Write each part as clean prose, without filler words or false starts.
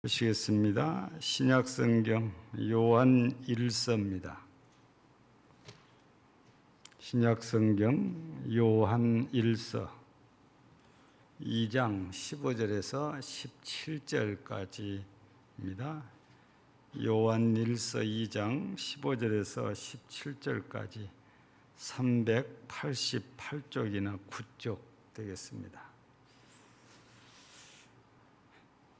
보시겠습니다. 신약성경 요한 1서입니다. 신약성경 요한 1서 2장 15절에서 17절까지입니다. 요한 1서 2장 15절에서 17절까지 388쪽이나 9쪽 되겠습니다.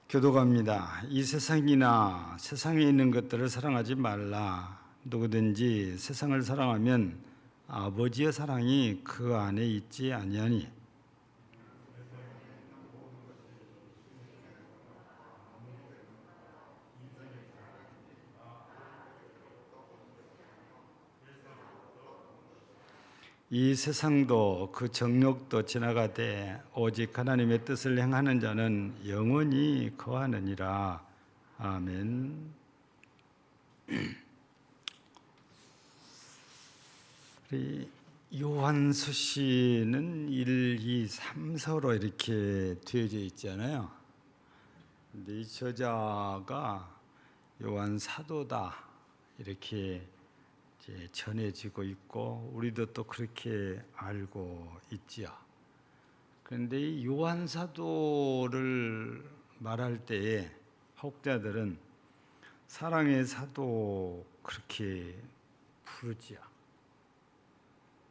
교도갑니다. 이 세상이나 세상에 있는 것들을 사랑하지 말라. 누구든지 세상을 사랑하면 아버지의 사랑이 그 안에 있지 아니하니. 이 세상도 그 정욕도 지나가되 오직 하나님의 뜻을 행하는 자는 영원히 거하느니라. 아멘. 우리 요한수시는 1, 2, 3서로 이렇게 되어져 있잖아요. 근데 이 저자가 요한 사도다 이렇게 전해지고 있고 우리도 또 그렇게 알고 있지요. 그런데 이 요한 사도를 말할 때에 혹자들은 사랑의 사도 그렇게 부르지요.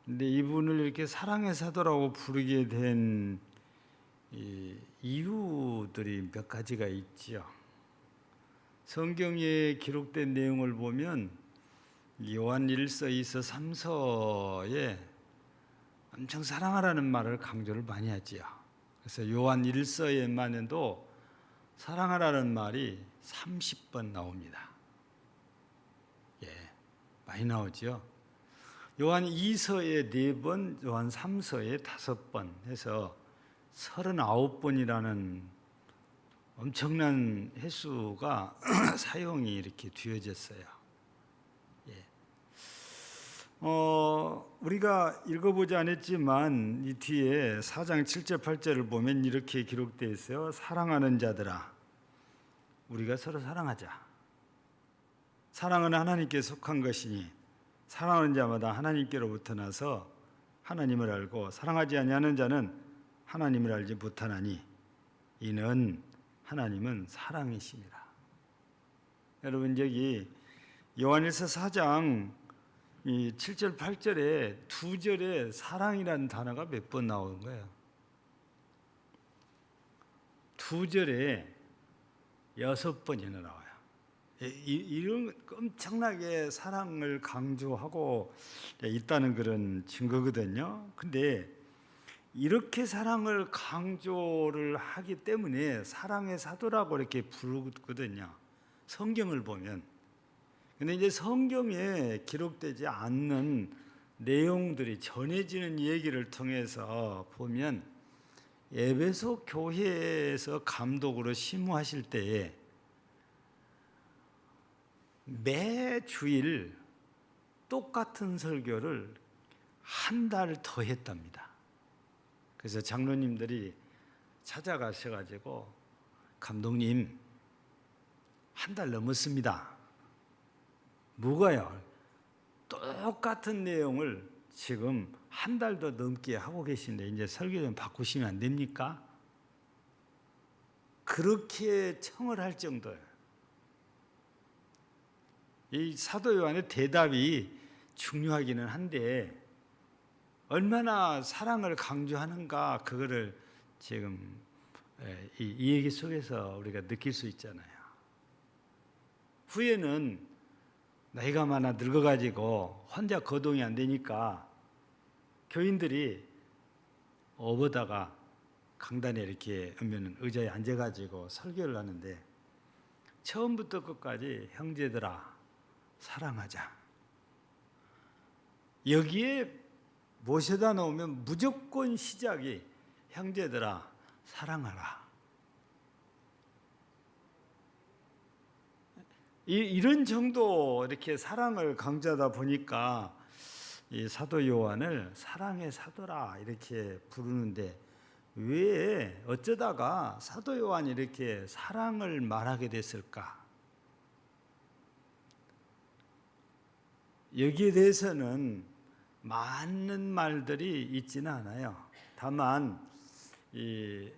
근데 이분을 이렇게 사랑의 사도라고 부르게 된 이유들이 몇 가지가 있지요. 성경에 기록된 내용을 보면 요한 1서, 2서, 3서에 엄청 사랑하라는 말을 강조를 많이 하지요. 그래서 요한 1서에만 해도 사랑하라는 말이 30번 나옵니다. 많이 나오죠. 요한 2서에 4번, 요한 3서에 5번 해서 39번이라는 엄청난 횟수가 사용이 이렇게 되어졌어요. 우리가 읽어보지 않았지만 이 뒤에 4장 7절 8절을 보면 이렇게 기록되어 있어요. 사랑하는 자들아, 우리가 서로 사랑하자. 사랑은 하나님께 속한 것이니 사랑하는 자마다 하나님께로부터 나서 하나님을 알고 사랑하지 아니하는 자는 하나님을 알지 못하나니 이는 하나님은 사랑이심이라. 여러분, 여기 요한일서 4장 7절 8절에 2절에 사랑이라는 단어가 몇 번 나오는 거예요. 2절에 6번이나 나와요. 이런 엄청나게 사랑을 강조하고 있다는 그런 증거거든요. 근데 이렇게 사랑을 강조를 하기 때문에 사랑의 사도라고 이렇게 부르거든요. 성경을 보면. 근데 이제 성경에 기록되지 않는 내용들이 전해지는 얘기를 통해서 보면 에베소 교회에서 감독으로 심우하실 때에 매 주일 똑같은 설교를 한 달 더 했답니다. 그래서 장로님들이 찾아가셔가지고 감독님, 한 달 넘었습니다. 뭐가요? 똑같은 내용을 지금 한 달도 넘게 하고 계신데 이제 설교 좀 바꾸시면 안 됩니까? 그렇게 청을 할 정도예요. 이 사도 요한의 대답이 중요하기는 한데 얼마나 사랑을 강조하는가 그거를 지금 이 얘기 속에서 우리가 느낄 수 있잖아요. 후에는 나이가 많아 늙어가지고 혼자 거동이 안 되니까 교인들이 어보다가 강단에 이렇게 오면 의자에 앉아가지고 설교를 하는데 처음부터 끝까지 형제들아 사랑하자. 여기에 모셔다 놓으면 무조건 시작이 형제들아 사랑하라. 이런 정도 이렇게 사랑을 강조하다 보니까 이 사도 요한을 사랑의 사도라 이렇게 부르는데 왜 어쩌다가 사도 요한이 이렇게 사랑을 말하게 됐을까? 여기에 대해서는 많은 말들이 있지는 않아요. 다만 이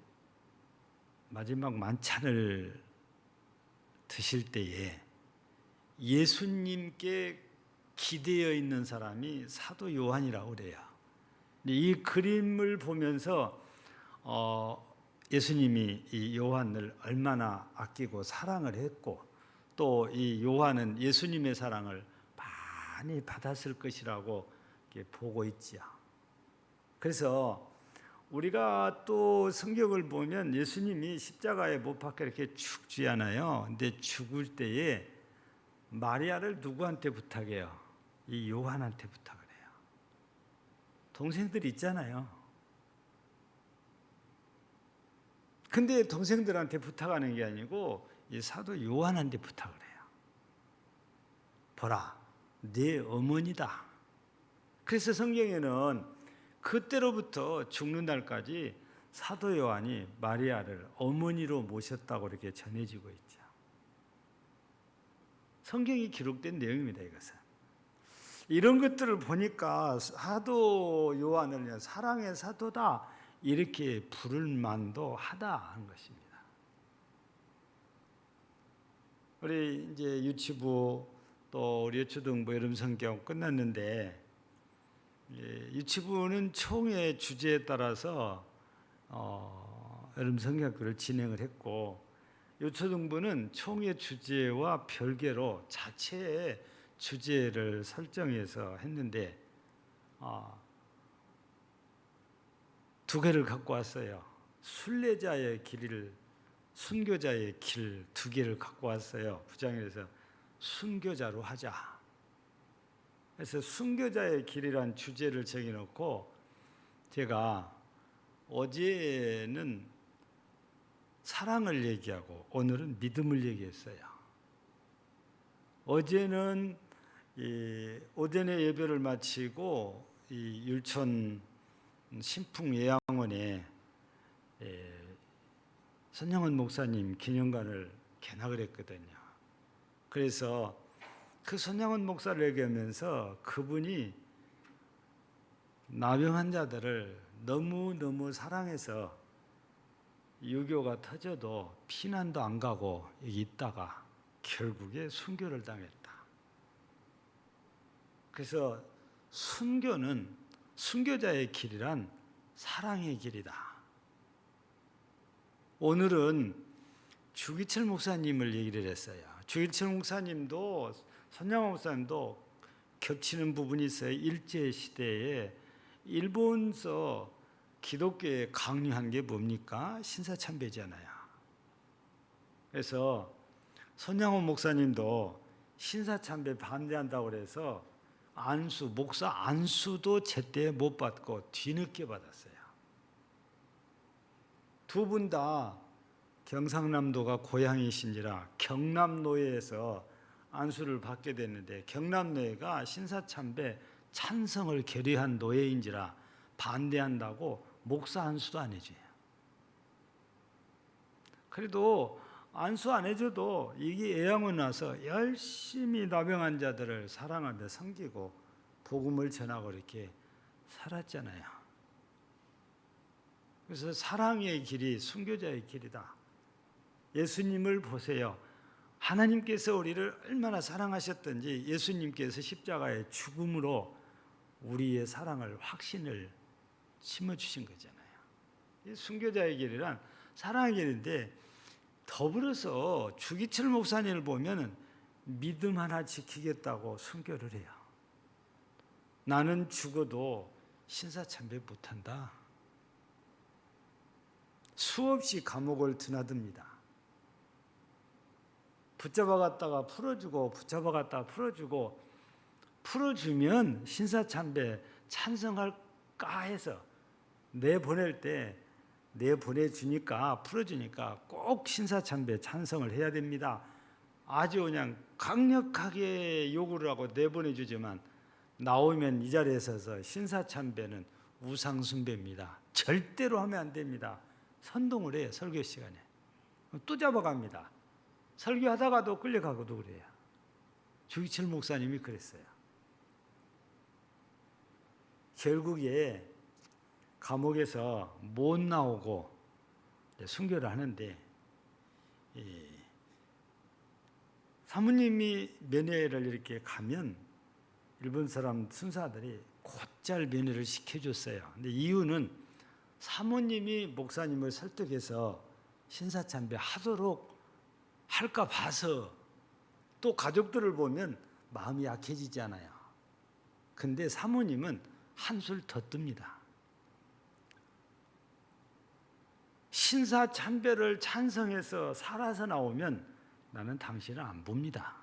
마지막 만찬을 드실 때에 예수님께 기대어 있는 사람이 사도 요한이라고 그래요. 이 그림을 보면서 예수님이 이 요한을 얼마나 아끼고 사랑을 했고 또 이 요한은 예수님의 사랑을 많이 받았을 것이라고 보고 있지요. 그래서 우리가 또 성경을 보면 예수님이 십자가에 못 박혀 이렇게 죽지않아요. 근데 죽을 때에 마리아를 누구한테 부탁해요? 이 요한한테 부탁을 해요. 동생들이 있잖아요. 근데 동생들한테 부탁하는 게 아니고 이 사도 요한한테 부탁을 해요. 보라, 네 어머니다. 그래서 성경에는 그때로부터 죽는 날까지 사도 요한이 마리아를 어머니로 모셨다고 이렇게 전해지고 있죠. 성경이 기록된 내용입니다, 이것은. 이런 것들을 보니까 사도 요한을 사랑의 사도다 이렇게 부를 만도 하다 하는 것입니다. 우리 이제 유치부 또 우리 초등부 여름 성경 끝났는데 유치부는 총회 주제에 따라서 여름 성경학교를 진행을 했고 요초등부는 총회 주제와 별개로 자체의 주제를 설정해서 했는데 두 개를 갖고 왔어요. 순례자의 길을 순교자의 길 두 개를 갖고 왔어요. 부장에서 순교자로 하자. 그래서 순교자의 길이란 주제를 정해놓고 제가 어제는 사랑을 얘기하고 오늘은 믿음을 얘기했어요. 어제는 오전에 예배를 마치고 이 율촌 신풍예양원에 선영원 목사님 기념관을 개막을 했거든요. 그래서 그 선영원 목사를 얘기하면서 그분이 나병 환자들을 너무너무 사랑해서 유교가 터져도 피난도 안 가고 여기 있다가 결국에 순교를 당했다. 그래서 순교는 순교자의 길이란 사랑의 길이다. 오늘은 주기철 목사님을 얘기를 했어요. 주기철 목사님도 선양호 목사님도 겹치는 부분이 있어요. 일제시대에 일본서 기독교에 강요한 게 뭡니까? 신사참배잖아요. 그래서 손양호 목사님도 신사참배 반대한다고 그래서 목사 안수도 제때 못 받고 뒤늦게 받았어요. 두 분 다 경상남도가 고향이신지라 경남노예에서 안수를 받게 됐는데 경남노예가 신사참배 찬성을 결의한 노예인지라 반대한다고 목사 안수도 안 해줘요. 그래도 안수 안 해줘도 이게 애양원 와서 열심히 나병 환자들을 사랑하며 섬기고 복음을 전하고 이렇게 살았잖아요. 그래서 사랑의 길이 순교자의 길이다. 예수님을 보세요. 하나님께서 우리를 얼마나 사랑하셨던지 예수님께서 십자가의 죽음으로 우리의 사랑을 확신을 심어주신 거잖아요. 순교자의 길이란 사랑의 길인데 더불어서 주기철 목사님을 보면 믿음 하나 지키겠다고 순교를 해요. 나는 죽어도 신사참배 못한다. 수없이 감옥을 드나듭니다. 붙잡아갔다가 풀어주고 붙잡아갔다가 풀어주면 신사참배 찬성할까 해서 내보낼 때 내보내주니까 풀어주니까 꼭 신사참배 찬성을 해야 됩니다. 아주 그냥 강력하게 요구를 하고 내보내주지만 나오면 이 자리에 서서 신사참배는 우상 숭배입니다. 절대로 하면 안 됩니다. 선동을 해요. 설교 시간에. 또 잡아갑니다. 설교하다가도 끌려가고도 그래요. 주기철 목사님이 그랬어요. 결국에 감옥에서 못 나오고 순교를 하는데 사모님이 면회를 이렇게 가면 일본 사람 순사들이 곧잘 면회를 시켜줬어요. 근데 이유는 사모님이 목사님을 설득해서 신사참배하도록 할까 봐서. 또 가족들을 보면 마음이 약해지잖아요. 근데 사모님은 한술 더 뜹니다. 신사참배를 찬성해서 살아서 나오면 나는 당신을 안 봅니다.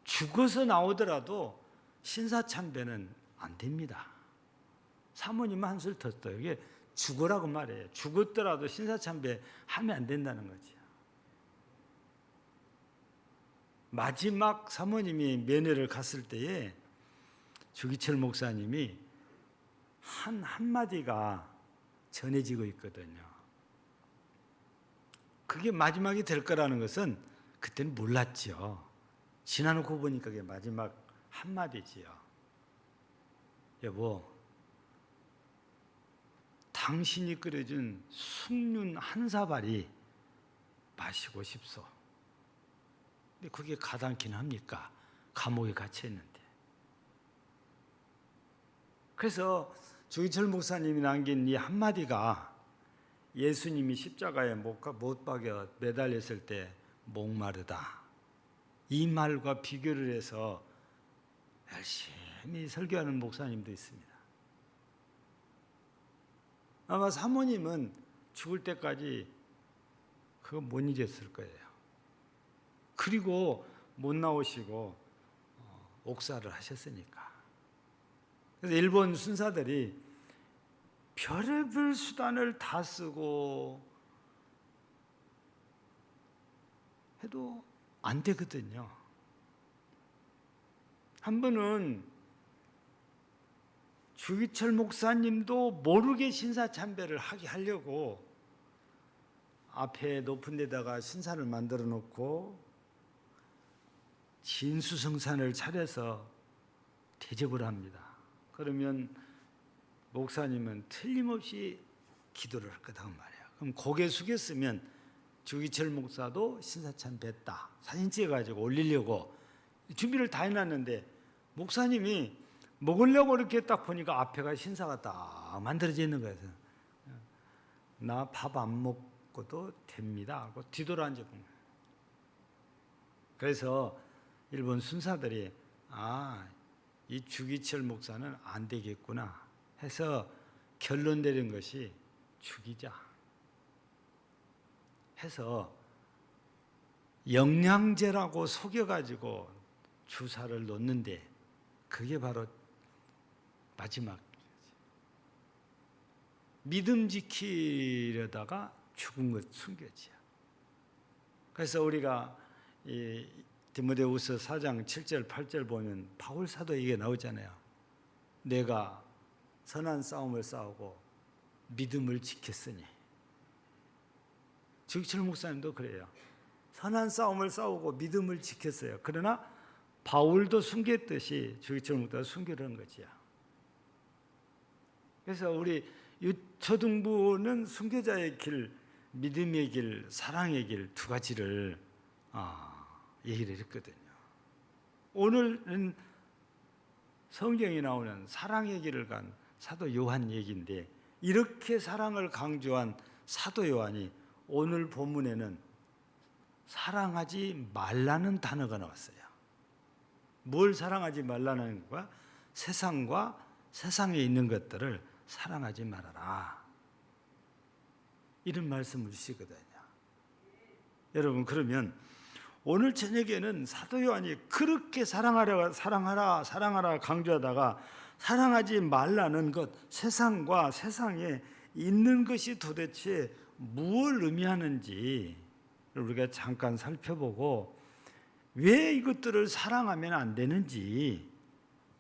죽어서 나오더라도 신사참배는 안 됩니다. 사모님은 한술 더 떠요. 이게 죽으라고 말해요. 죽었더라도 신사참배 하면 안 된다는 거죠. 마지막 사모님이 면회를 갔을 때에 주기철 목사님이 한마디가 전해지고 있거든요. 그게 마지막이 될 거라는 것은 그때는 몰랐죠. 지나놓고 보니까 그게 마지막 한마디지요. 여보, 당신이 끓여준 숭늉 한 사발이 마시고 싶소. 근데 그게 가당키는 합니까? 감옥에 갇혀 있는데. 그래서 주기철 목사님이 남긴 이 한마디가 예수님이 십자가에 못 박여 매달렸을 때 목마르다, 이 말과 비교를 해서 열심히 설교하는 목사님도 있습니다. 아마 사모님은 죽을 때까지 그거 못 잊었을 거예요. 그리고 못 나오시고 옥사를 하셨으니까. 그래서 일본 순사들이 별의별 수단을 다 쓰고 해도 안 되거든요. 한 번은 주기철 목사님도 모르게 신사참배를 하려고 앞에 높은 데다가 신사를 만들어 놓고 진수성찬을 차려서 대접을 합니다. 그러면 목사님은 틀림없이 기도를 할 거다고 말이에요. 그럼 고개 숙였으면 주기철 목사도 신사참배 했다, 사진 찍어가지고 올리려고 준비를 다 해놨는데 목사님이 먹으려고 이렇게 딱 보니까 앞에가 신사가 딱 만들어져 있는 거예요. 나 밥 안 먹고도 됩니다 하고 뒤돌아 앉은 거예요. 그래서 일본 순사들이 이 주기철 목사는 안 되겠구나 해서 결론 내린 것이 죽이자 해서 영양제라고 속여가지고 주사를 놓는데 그게 바로 마지막 믿음 지키려다가 죽은 것 숨겨지요. 그래서 우리가 이 디모데후서 4장 7절 8절 보면 바울 사도 이게 나오잖아요. 내가 선한 싸움을 싸우고 믿음을 지켰으니. 주기철 목사님도 그래요. 선한 싸움을 싸우고 믿음을 지켰어요. 그러나 바울도 숨겼듯이 주기철 목사도 숨기려는 거지요. 그래서 우리 초등부는 순교자의 길, 믿음의 길, 사랑의 길 두 가지를 얘기를 했거든요. 오늘은 성경에 나오는 사랑의 길을 간 사도 요한 얘기인데 이렇게 사랑을 강조한 사도 요한이 오늘 본문에는 사랑하지 말라는 단어가 나왔어요. 뭘 사랑하지 말라는 거야? 세상과 세상에 있는 것들을 사랑하지 말아라, 이런 말씀을 주시거든요. 여러분, 그러면 오늘 저녁에는 사도 요한이 그렇게 사랑하라 강조하다가 사랑하지 말라는 것, 세상과 세상에 있는 것이 도대체 무엇을 의미하는지 우리가 잠깐 살펴보고 왜 이것들을 사랑하면 안 되는지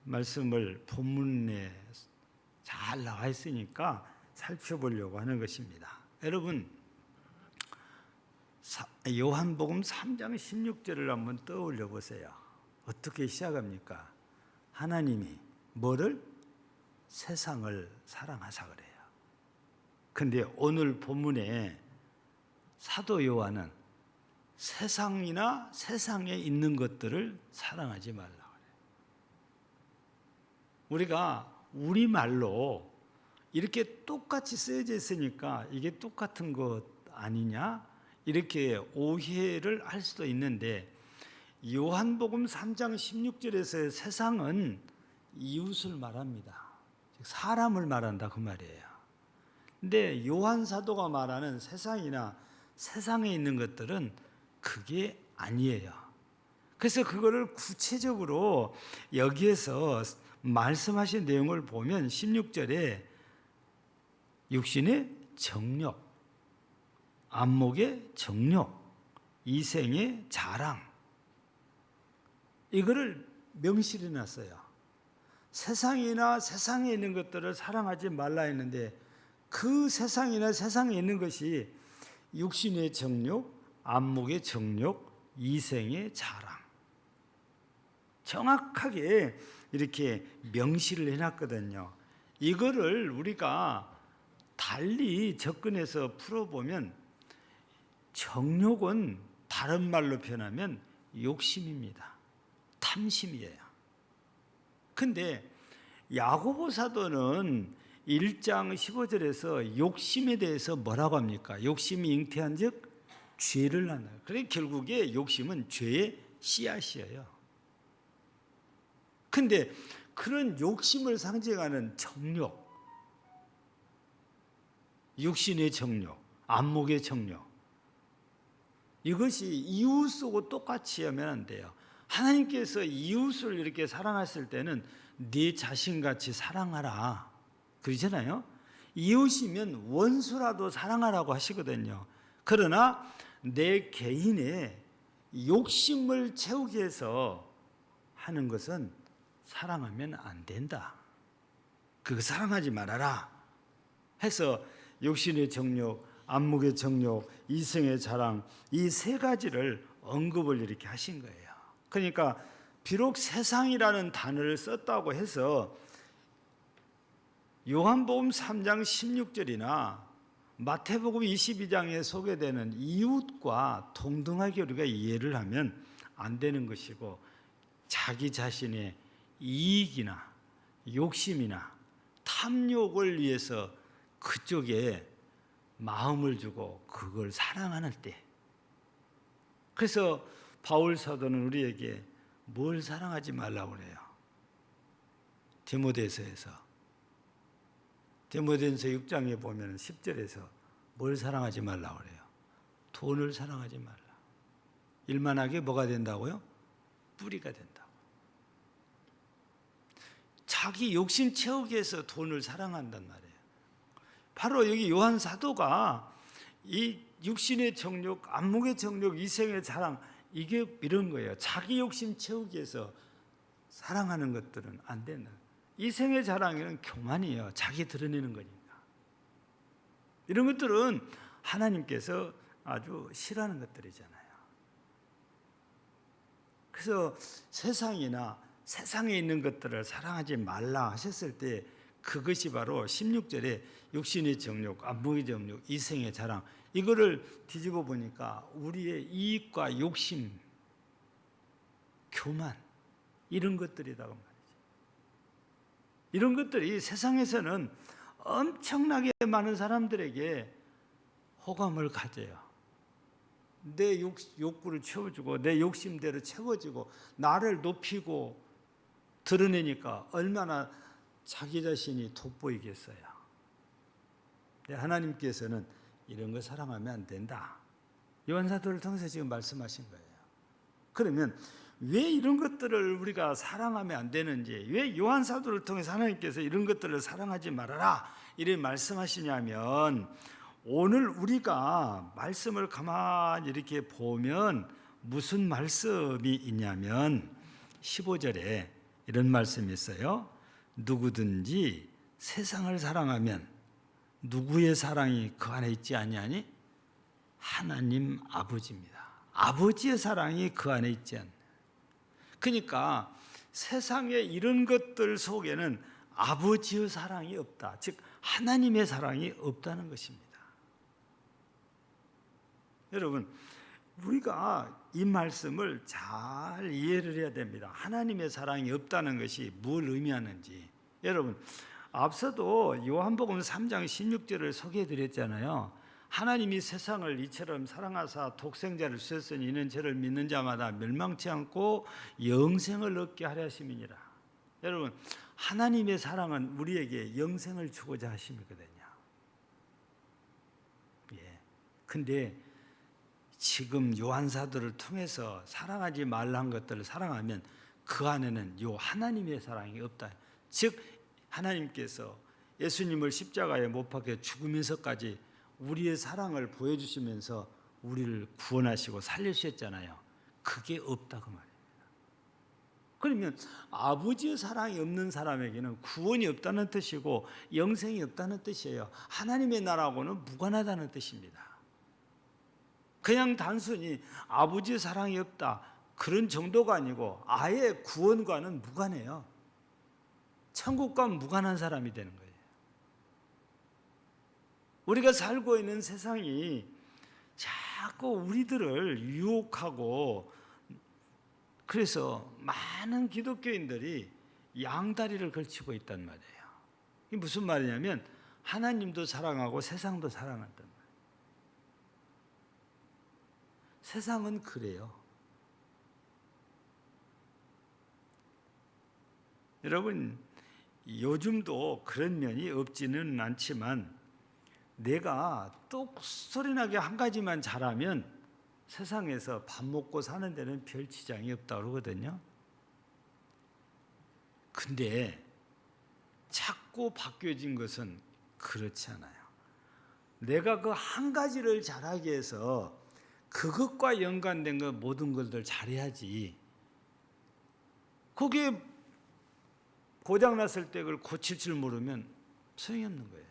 말씀을 본문에 잘 나와 있으니까 살펴보려고 하는 것입니다. 여러분, 요한복음 3장 16절을 한번 떠올려 보세요. 어떻게 시작합니까? 하나님이 뭐를? 세상을 사랑하사 그래요. 근데 오늘 본문에 사도 요한은 세상이나 세상에 있는 것들을 사랑하지 말라 그래요. 우리가 우리말로 이렇게 똑같이 쓰여져 있으니까 이게 똑같은 것 아니냐? 이렇게 오해를 할 수도 있는데, 요한복음 3장 16절에서의 세상은 이웃을 말합니다. 즉 사람을 말한다 그 말이에요. 근데 요한 사도가 말하는 세상이나 세상에 있는 것들은 그게 아니에요. 그래서 그거를 구체적으로 여기에서 말씀하신 내용을 보면 16절에 육신의 정욕, 안목의 정욕, 이생의 자랑, 이거를 명시해 놨어요. 세상이나 세상에 있는 것들을 사랑하지 말라 했는데, 그 세상이나 세상에 있는 것이 육신의 정욕, 안목의 정욕, 이생의 자랑, 정확하게 이렇게 명시를 해놨거든요. 이거를 우리가 달리 접근해서 풀어보면, 정욕은 다른 말로 표현하면 욕심입니다. 탐심이에요. 근데 야고보 사도는 1장 15절에서 욕심에 대해서 뭐라고 합니까? 욕심이 잉태한 즉 죄를 낳나요. 그래 결국에 욕심은 죄의 씨앗이에요. 근데 그런 욕심을 상징하는 정욕, 육신의 정욕, 안목의 정욕, 이것이 이웃하고 똑같이 하면 안 돼요. 하나님께서 이웃을 이렇게 사랑하실 때는 네 자신같이 사랑하라 그러잖아요. 이웃이면 원수라도 사랑하라고 하시거든요. 그러나 내 개인의 욕심을 채우기 위해서 하는 것은 사랑하면 안 된다. 그거 사랑하지 말아라 해서 육신의 정욕, 안목의 정욕, 이생의 자랑, 이 세 가지를 언급을 이렇게 하신 거예요. 그러니까 비록 세상이라는 단어를 썼다고 해서 요한복음 3장 16절이나 마태복음 22장에 소개되는 이웃과 동등하게 우리가 이해를 하면 안 되는 것이고, 자기 자신의 이익이나 욕심이나 탐욕을 위해서 그쪽에 마음을 주고 그걸 사랑하는 때, 그래서 바울 사도는 우리에게 뭘 사랑하지 말라고 그래요? 디모데서에서 6장에 보면 10절에서 뭘 사랑하지 말라고 그래요? 돈을 사랑하지 말라. 일만 하게 뭐가 된다고요? 뿌리가 된다고. 자기 욕심 채우기 위해서 돈을 사랑한단 말이에요. 바로 여기 요한 사도가 이 육신의 정욕, 안목의 정욕, 이생의 자랑, 이게 이런 거예요. 자기 욕심 채우기 위해서 사랑하는 것들은 안 된다. 이생의 자랑에는 교만이에요. 자기 드러내는 거니까. 이런 것들은 하나님께서 아주 싫어하는 것들이잖아요. 그래서 세상이나 세상에 있는 것들을 사랑하지 말라 하셨을 때, 그것이 바로 16절에 육신의 정욕, 안목의 정욕, 이생의 자랑, 이거를 뒤집어 보니까 우리의 이익과 욕심, 교만, 이런 것들이라고 말이죠. 이런 것들이 세상에서는 엄청나게 많은 사람들에게 호감을 가져요. 내 욕구를 채워주고 내 욕심대로 채워지고 나를 높이고 드러내니까 얼마나 자기 자신이 돋보이겠어요. 하나님께서는 이런 거 사랑하면 안 된다. 요한사도를 통해서 지금 말씀하신 거예요. 그러면 왜 이런 것들을 우리가 사랑하면 안 되는지, 왜 요한사도를 통해서 하나님께서 이런 것들을 사랑하지 말아라 이렇게 말씀하시냐면, 오늘 우리가 말씀을 가만히 이렇게 보면 무슨 말씀이 있냐면 15절에 이런 말씀이 있어요. 누구든지 세상을 사랑하면 누구의 사랑이 그 안에 있지 아니하니? 하나님 아버지입니다. 아버지의 사랑이 그 안에 있지 않나. 그러니까 세상의 이런 것들 속에는 아버지의 사랑이 없다. 즉 하나님의 사랑이 없다는 것입니다. 여러분, 우리가 이 말씀을 잘 이해를 해야 됩니다. 하나님의 사랑이 없다는 것이 뭘 의미하는지. 여러분, 앞서도 요한복음 3장 16절을 소개해 드렸잖아요. 하나님이 세상을 이처럼 사랑하사 독생자를 주셨으니 이는 저를 믿는 자마다 멸망치 않고 영생을 얻게 하려 하심이니라. 여러분, 하나님의 사랑은 우리에게 영생을 주고자 하심이거든요. 예. 근데 지금 요한사도를 통해서 사랑하지 말란 것들을 사랑하면 그 안에는 요 하나님의 사랑이 없다. 즉 하나님께서 예수님을 십자가에 못 박혀 죽으면서까지 우리의 사랑을 보여주시면서 우리를 구원하시고 살려주셨잖아요. 그게 없다고 말입니다. 그러면 아버지의 사랑이 없는 사람에게는 구원이 없다는 뜻이고 영생이 없다는 뜻이에요. 하나님의 나라하고는 무관하다는 뜻입니다. 그냥 단순히 아버지의 사랑이 없다 그런 정도가 아니고 아예 구원과는 무관해요. 천국과 무관한 사람이 되는 거예요. 우리가 살고 있는 세상이 자꾸 우리들을 유혹하고 그래서 많은 기독교인들이 양다리를 걸치고 있단 말이에요. 이게 무슨 말이냐면 하나님도 사랑하고 세상도 사랑한단 말이에요. 세상은 그래요. 여러분, 요즘도 그런 면이 없지는 않지만 내가 똑소리나게 한 가지만 잘하면 세상에서 밥 먹고 사는 데는 별 지장이 없다고 그러거든요. 근데 자꾸 바뀌어진 것은 그렇지 않아요. 내가 그 한 가지를 잘하기 위해서 그것과 연관된 거 모든 것들 잘해야지. 그게 고장났을 때 그걸 고칠 줄 모르면 소용이 없는 거예요.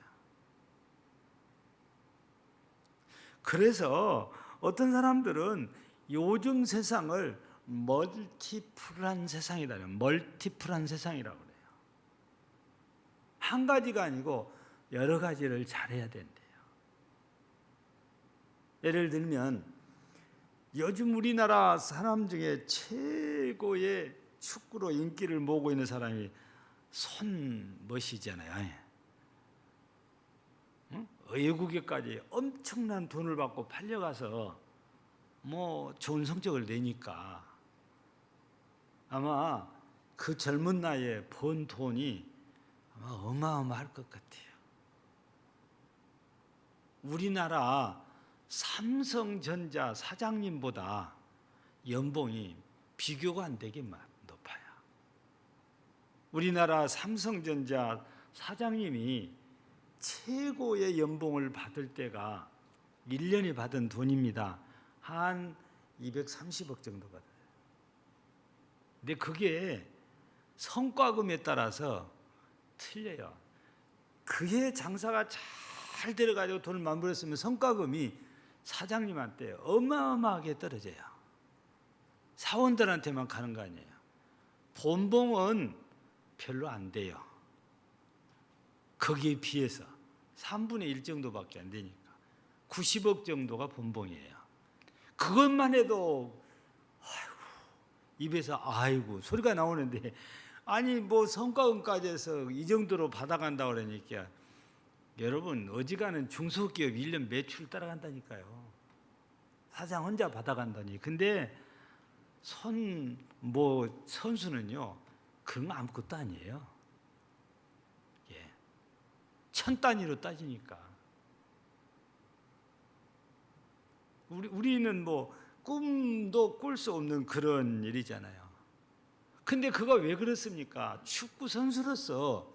그래서 어떤 사람들은 요즘 세상을 멀티플한 세상이다. 멀티플한 세상이라고 그래요. 한 가지가 아니고 여러 가지를 잘해야 된대요. 예를 들면 요즘 우리나라 사람 중에 최고의 축구로 인기를 모으고 있는 사람이 손머시잖아요. 외국에까지 엄청난 돈을 받고 팔려가서 뭐 좋은 성적을 내니까 아마 그 젊은 나이에 번 돈이 아마 어마어마할 것 같아요. 우리나라 삼성전자 사장님보다 연봉이 비교가 안 되게 높아요. 우리나라 삼성전자 사장님이 최고의 연봉을 받을 때가 1년에 받은 돈입니다. 한 230억 정도 받아요. 근데 그게 성과금에 따라서 틀려요. 그해 장사가 잘 들어가지고 돈을 많이 벌었으면 성과금이 사장님한테 어마어마하게 떨어져요. 사원들한테만 가는 거 아니에요. 본봉은 별로 안 돼요. 거기에 비해서 3분의 1 정도밖에 안 되니까 90억 정도가 본봉이에요. 그것만 해도 아이고, 입에서 아이고 소리가 나오는데 아니 뭐 성과금까지 해서 이 정도로 받아간다 그러니까 여러분 어지간한 중소기업 1년 매출 따라간다니까요. 사장 혼자 받아간다니. 근데 선수는요 그런 거 아무것도 아니에요. 예. 천 단위로 따지니까. 우리는 뭐 꿈도 꿀 수 없는 그런 일이잖아요. 근데 그거 왜 그렇습니까? 축구 선수로서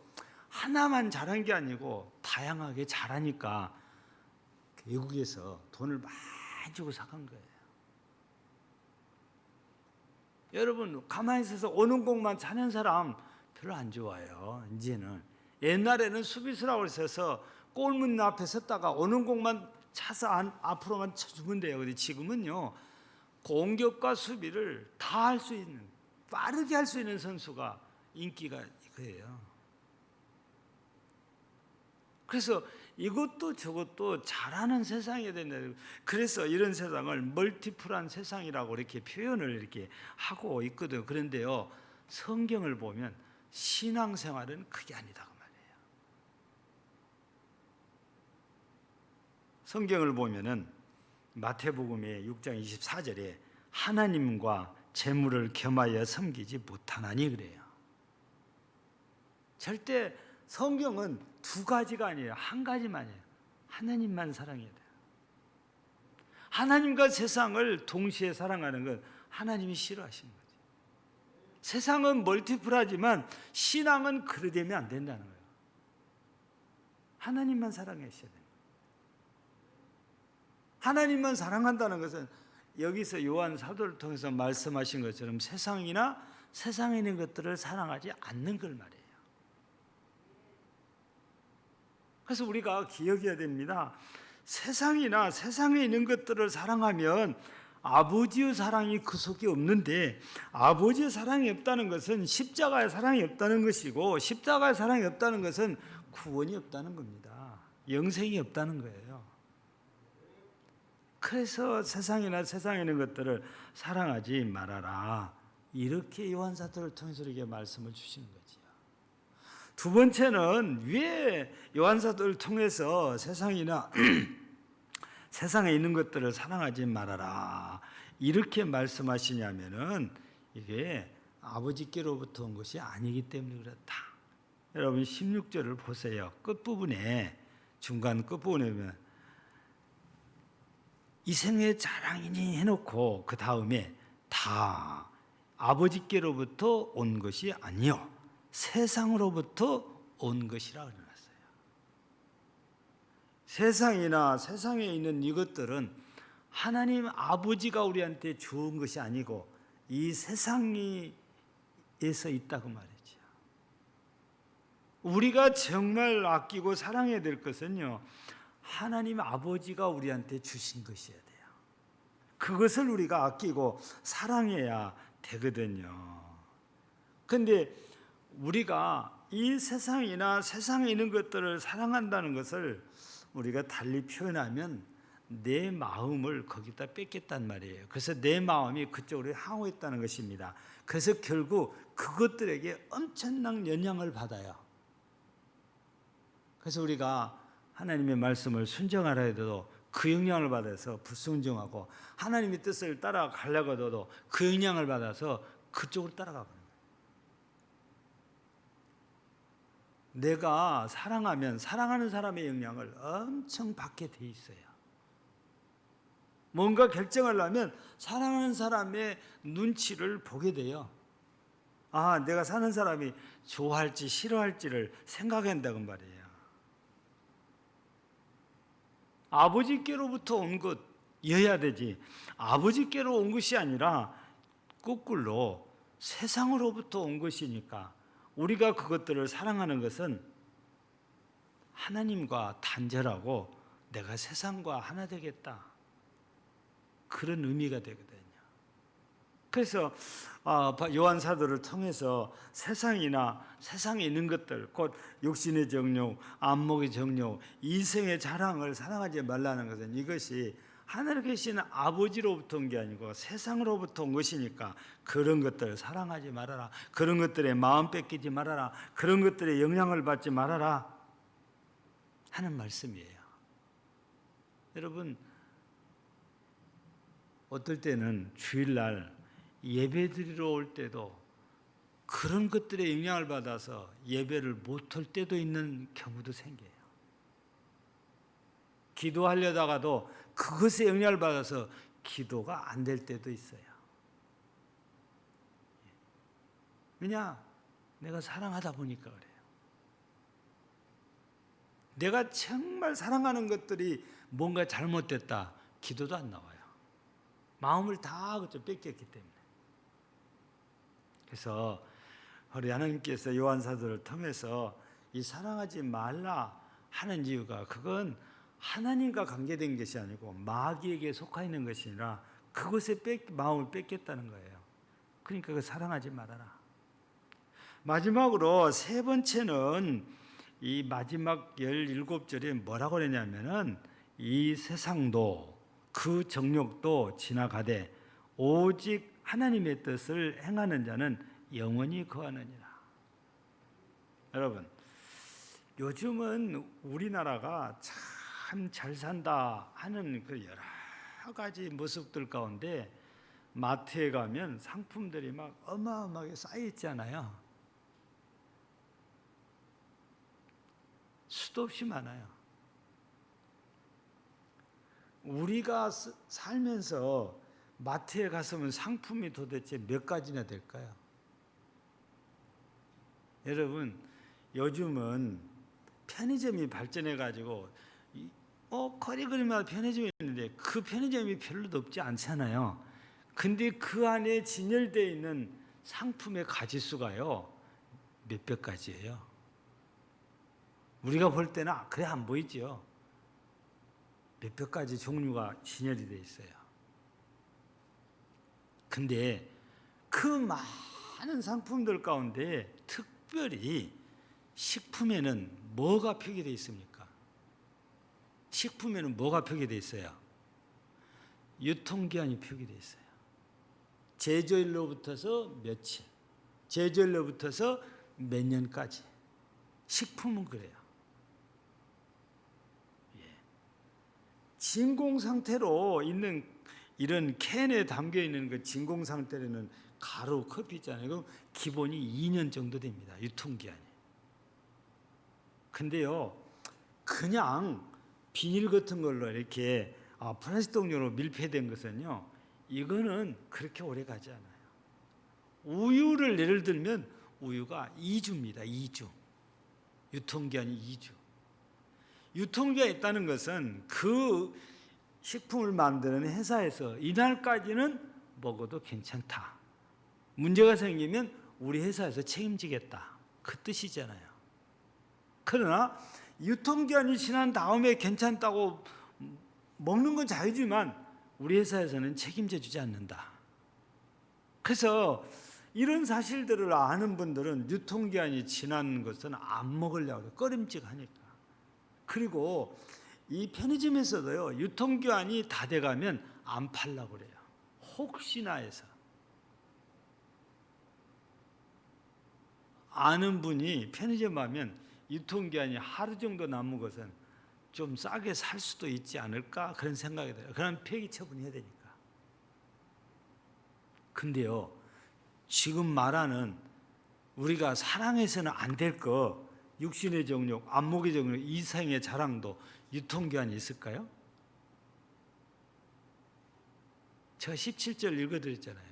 하나만 잘한 게 아니고 다양하게 잘하니까 외국에서 돈을 많이 주고 사간 거예요. 여러분 가만히 있어서 오는 공만 차는 사람 별로 안 좋아요. 이제는 옛날에는 수비수라고 해서 골문 앞에 섰다가 오는 공만 차서 앞으로만 쳐주면 돼요. 근데 지금은요 공격과 수비를 다 할 수 있는, 빠르게 할 수 있는 선수가 인기가 이거예요. 그래서 이것도 저것도 잘하는 세상이 된다. 그래서 이런 세상을 멀티플한 세상이라고 이렇게 표현을 이렇게 하고 있거든요. 그런데요, 성경을 보면 신앙생활은 그게 아니다 그 말이에요. 성경을 보면은 마태복음의 6장 24절에 하나님과 재물을 겸하여 섬기지 못하나니 그래요. 절대 성경은 두 가지가 아니에요. 한 가지만이에요. 하나님만 사랑해야 돼요. 하나님과 세상을 동시에 사랑하는 건 하나님이 싫어하시는 거죠. 세상은 멀티플하지만 신앙은 그래 되면 안 된다는 거예요. 하나님만 사랑하셔야 돼요. 하나님만 사랑한다는 것은 여기서 요한 사도를 통해서 말씀하신 것처럼 세상이나 세상에 있는 것들을 사랑하지 않는 걸 말해요. 그래서 우리가 기억해야 됩니다. 세상이나 세상에 있는 것들을 사랑하면 아버지의 사랑이 그 속에 없는데, 아버지의 사랑이 없다는 것은 십자가의 사랑이 없다는 것이고, 십자가의 사랑이 없다는 것은 구원이 없다는 겁니다. 영생이 없다는 거예요. 그래서 세상이나 세상에 있는 것들을 사랑하지 말아라, 이렇게 요한사도를 통해서 이렇게 말씀을 주시는 거지요. 두 번째는 왜 요한사도를 통해서 세상이나 세상에 있는 것들을 사랑하지 말아라 이렇게 말씀하시냐면은 이게 아버지께로부터 온 것이 아니기 때문에 그렇다. 여러분 16절을 보세요. 끝부분에, 중간 끝부분에 보면 이 생의 자랑이니 해놓고 그 다음에 다 아버지께로부터 온 것이 아니요 세상으로부터 온 것이라 그러셨어요. 세상이나 세상에 있는 이것들은 하나님 아버지가 우리한테 주은 것이 아니고 이 세상에서 있다고 말이죠. 우리가 정말 아끼고 사랑해야 될 것은요, 하나님 아버지가 우리한테 주신 것이어야 돼요. 그것을 우리가 아끼고 사랑해야 되거든요. 그런데 우리가 이 세상이나 세상에 있는 것들을 사랑한다는 것을 우리가 달리 표현하면 내 마음을 거기다 뺏겠단 말이에요. 그래서 내 마음이 그쪽으로 향후했다는 것입니다. 그래서 결국 그것들에게 엄청난 영향을 받아요. 그래서 우리가 하나님의 말씀을 순종하라 해도 그 영향을 받아서 불순종하고, 하나님의 뜻을 따라가려고 해도 그 영향을 받아서 그쪽으로 따라가고, 내가 사랑하면 사랑하는 사람의 영향을 엄청 받게 돼 있어요. 뭔가 결정을 하면 사랑하는 사람의 눈치를 보게 돼요. 아, 내가 사는 사람이 좋아할지 싫어할지를 생각한다고 말이에요. 아버지께로부터 온 것이어야 되지, 아버지께로 온 것이 아니라 거꾸로 세상으로부터 온 것이니까 우리가 그것들을 사랑하는 것은 하나님과 단절하고 내가 세상과 하나 되겠다, 그런 의미가 되거든요. 그래서 요한 사도를 통해서 세상이나 세상에 있는 것들, 곧 육신의 정욕, 안목의 정욕, 이생의 자랑을 사랑하지 말라는 것은 이것이 하늘에 계신 아버지로부터 온 게 아니고 세상으로부터 온 것이니까 그런 것들을 사랑하지 말아라, 그런 것들에 마음 뺏기지 말아라, 그런 것들에 영향을 받지 말아라 하는 말씀이에요. 여러분, 어떨 때는 주일날 예배드리러 올 때도 그런 것들에 영향을 받아서 예배를 못할 때도 있는 경우도 생겨요. 기도하려다가도 그것에 영향을 받아서 기도가 안 될 때도 있어요. 왜냐? 내가 사랑하다 보니까 그래요. 내가 정말 사랑하는 것들이 뭔가 잘못됐다, 기도도 안 나와요. 마음을 다 그쪽 뺏겼기 때문에. 그래서 우리 하나님께서 요한 사도를 통해서 이 사랑하지 말라 하는 이유가 그건 하나님과 관계된 것이 아니고 마귀에게 속하 있는 것이 아니라 그것에 마음을 뺏겼다는 거예요. 그러니까 그 사랑하지 말아라. 마지막으로 세 번째는 이 마지막 17절에 뭐라고 그러냐면은 이 세상도 그 정욕도 지나가되 오직 하나님의 뜻을 행하는 자는 영원히 거하느니라. 여러분, 요즘은 우리나라가 참 잘 산다 하는 그 여러 가지 모습들 가운데 마트에 가면 상품들이 막 어마어마하게 쌓여 있잖아요. 수도 없이 많아요. 우리가 살면서 마트에 가서면 상품이 도대체 몇 가지나 될까요? 여러분, 요즘은 편의점이 발전해 가지고 거리마다 편의점이 있는데 그 편의점이 별로 높지 않잖아요. 근데 그 안에 진열되어 있는 상품의 가지수가요 몇백 가지예요. 우리가 볼 때는 그래 안 보이죠. 몇백 가지 종류가 진열이 되어 있어요. 근데 그 많은 상품들 가운데 특별히 식품에는 뭐가 표기되어 있습니까? 식품에는 뭐가 표기되어 있어요? 유통기한이 표기되어 있어요. 제조일로부터서 며칠, 제조일로부터서 몇 년까지. 식품은 그래요. 진공 상태로 있는 이런 캔에 담겨 있는 그 진공 상태로는 가루, 커피 있잖아요. 그럼 기본이 2년 정도 됩니다. 유통기한이. 근데요, 그냥 비닐 같은 걸로 이렇게 플라스틱 동료로 밀폐된 것은요, 이거는 그렇게 오래 가지 않아요. 우유를 예를 들면 우유가 2주입니다. 2주. 유통기한이 2주. 유통기한이 있다는 것은 그 식품을 만드는 회사에서 이날까지는 먹어도 괜찮다. 문제가 생기면 우리 회사에서 책임지겠다. 그 뜻이잖아요. 그러나 유통기한이 지난 다음에 괜찮다고 먹는 건 자유지만 우리 회사에서는 책임져 주지 않는다. 그래서 이런 사실들을 아는 분들은 유통기한이 지난 것은 안 먹으려고 해요. 꺼림직하니까. 그리고 이 편의점에서도요, 유통기한이 다 돼가면 안 팔려고 그래요. 혹시나 해서. 아는 분이 편의점 가면 유통기한이 하루 정도 남은 것은 좀 싸게 살 수도 있지 않을까 그런 생각이 들어요. 그럼 폐기 처분해야 되니까. 근데요, 지금 말하는 우리가 사랑해서는 안 될 거, 육신의 정욕, 안목의 정욕, 이성의 자랑도 유통기한이 있을까요? 제가 17절 읽어드렸잖아요.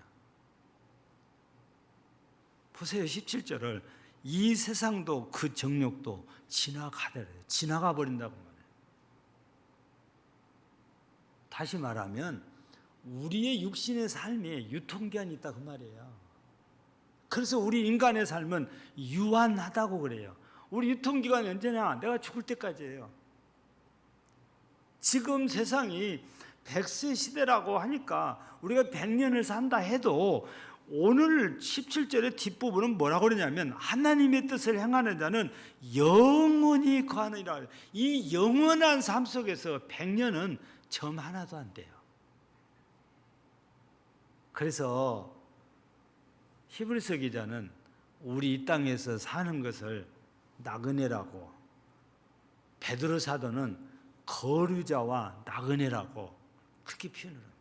보세요. 17절을 이 세상도 그 정욕도 지나가더래요. 지나가 버린다고 말해요. 다시 말하면 우리의 육신의 삶에 유통기한이 있다 그 말이에요. 그래서 우리 인간의 삶은 유한하다고 그래요. 우리 유통기간이 언제냐? 내가 죽을 때까지예요. 지금 세상이 100세 시대라고 하니까 우리가 100년을 산다 해도 오늘 17절의 뒷부분은 뭐라고 그러냐면 하나님의 뜻을 행하는 자는 영원히 거하느니라. 이 영원한 삶 속에서 100년은 점 하나도 안 돼요. 그래서 히브리서 기자는 우리 이 땅에서 사는 것을 나그네라고, 베드로 사도는 거류자와 나그네라고 그렇게 표현을 합니다.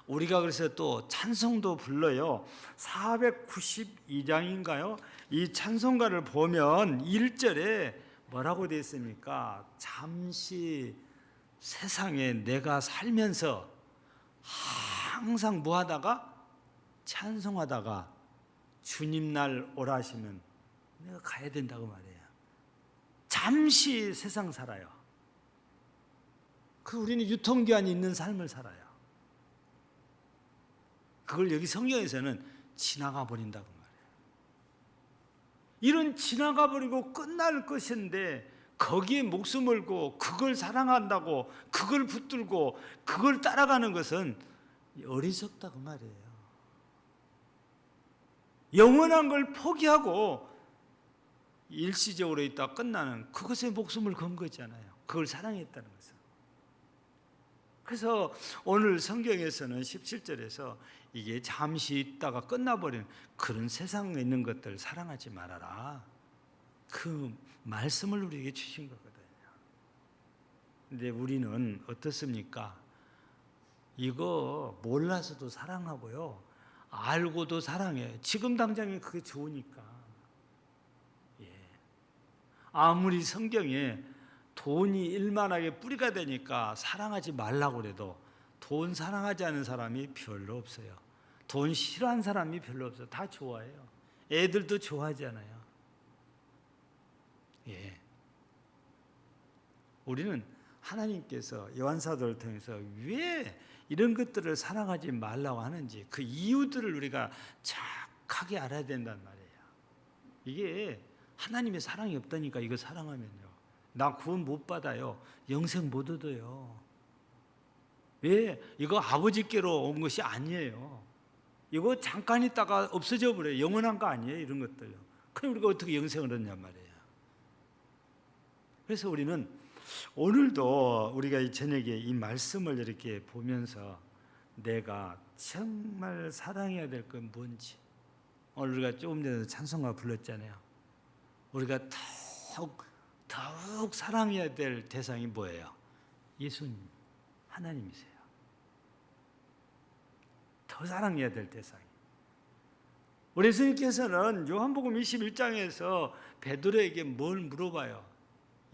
우리가 그래서 또 찬송도 불러요. 492장인가요? 이 찬송가를 보면 1절에 뭐라고 되어 있습니까? 잠시 세상에 내가 살면서 항상 뭐 하다가? 찬송하다가 주님 날 오라 하시면 내가 가야 된다고 말해요. 잠시 세상 살아요. 우리는 유통기한이 있는 삶을 살아요. 그걸 여기 성경에서는 지나가 버린다고 말이에요. 이런 지나가 버리고 끝날 것인데 거기에 목숨 걸고 그걸 사랑한다고 그걸 붙들고 그걸 따라가는 것은 어리석다고 말이에요. 영원한 걸 포기하고 일시적으로 있다 끝나는 그것에 목숨을 건 거잖아요. 그걸 사랑했다는 것은. 그래서 오늘 성경에서는 17절에서 이게 잠시 있다가 끝나버리는 그런 세상에 있는 것들 사랑하지 말아라. 그 말씀을 우리에게 주신 거거든요. 근데 우리는 어떻습니까? 이거 몰라서도 사랑하고요. 알고도 사랑해. 지금 당장에 그게 좋으니까. 예. 아무리 성경에 돈이 일만하게 뿌리가 되니까 사랑하지 말라고 그래도 돈 사랑하지 않은 사람이 별로 없어요. 돈 싫어하는 사람이 별로 없어요. 다 좋아해요. 애들도 좋아하잖아요. 예. 우리는 하나님께서 요한사도를 통해서 왜 이런 것들을 사랑하지 말라고 하는지 그 이유들을 우리가 정확하게 알아야 된단 말이에요. 이게 하나님의 사랑이 없다니까. 이거 사랑하면요 나 구원 못 받아요. 영생 못 얻어요. 왜? 이거 아버지께로 온 것이 아니에요. 이거 잠깐 있다가 없어져 버려요. 영원한 거 아니에요. 이런 것들요. 그럼 우리가 어떻게 영생을 얻냔 말이에요. 그래서 우리는 오늘도 우리가 이 저녁에 이 말씀을 이렇게 보면서 내가 정말 사랑해야 될 건 뭔지, 오늘 우리가 조금 전에 찬송가 불렀잖아요. 우리가 더욱 사랑해야 될 대상이 뭐예요? 예수님, 하나님이세요. 더 사랑해야 될 대상이. 우리 예수님께서는 요한복음 21장에서 베드로에게 뭘 물어봐요?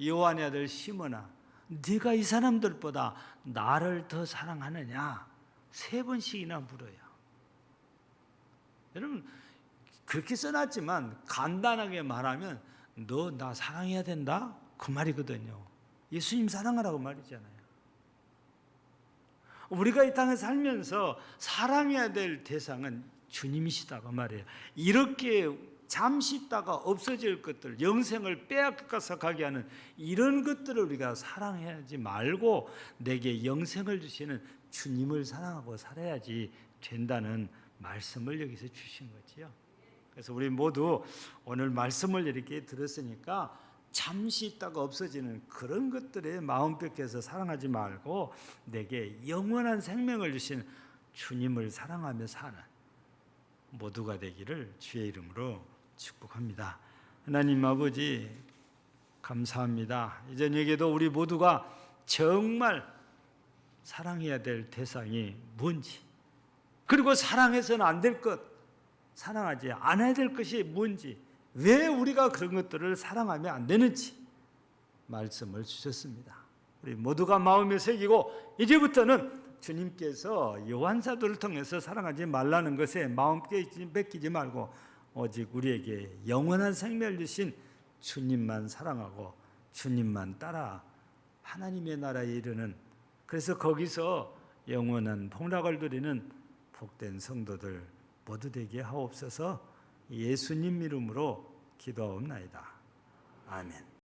요한의 아들 시몬아, 네가 이 사람들보다 나를 더 사랑하느냐? 3번씩이나 물어요. 여러분 그렇게 써놨지만 간단하게 말하면 너 나 사랑해야 된다? 그 말이거든요. 예수님 사랑하라고 말이잖아요. 우리가 이 땅에 살면서 사랑해야 될 대상은 주님이시다고 말이에요. 이렇게 잠시 있다가 없어질 것들, 영생을 빼앗겨서 가게 하는 이런 것들을 우리가 사랑하지 말고 내게 영생을 주시는 주님을 사랑하고 살아야지 된다는 말씀을 여기서 주신 거지요. 그래서 우리 모두 오늘 말씀을 이렇게 들었으니까 잠시 있다가 없어지는 그런 것들에 마음 뺏겨서 사랑하지 말고 내게 영원한 생명을 주신 주님을 사랑하며 사는 모두가 되기를 주의 이름으로 축복합니다. 하나님 아버지 감사합니다. 이 저녁에도 우리 모두가 정말 사랑해야 될 대상이 뭔지, 그리고 사랑해서는 안 될 것, 사랑하지 않아야 될 것이 뭔지, 왜 우리가 그런 것들을 사랑하면 안 되는지 말씀을 주셨습니다. 우리 모두가 마음에 새기고 이제부터는 주님께서 요한사도를 통해서 사랑하지 말라는 것에 마음 뺏기지 말고 오직 우리에게 영원한 생명을 주신 주님만 사랑하고 주님만 따라 하나님의 나라에 이르는, 그래서 거기서 영원한 복락을 누리는 복된 성도들 모두 되게 하옵소서. 예수님 이름으로 기도하옵나이다. 아멘.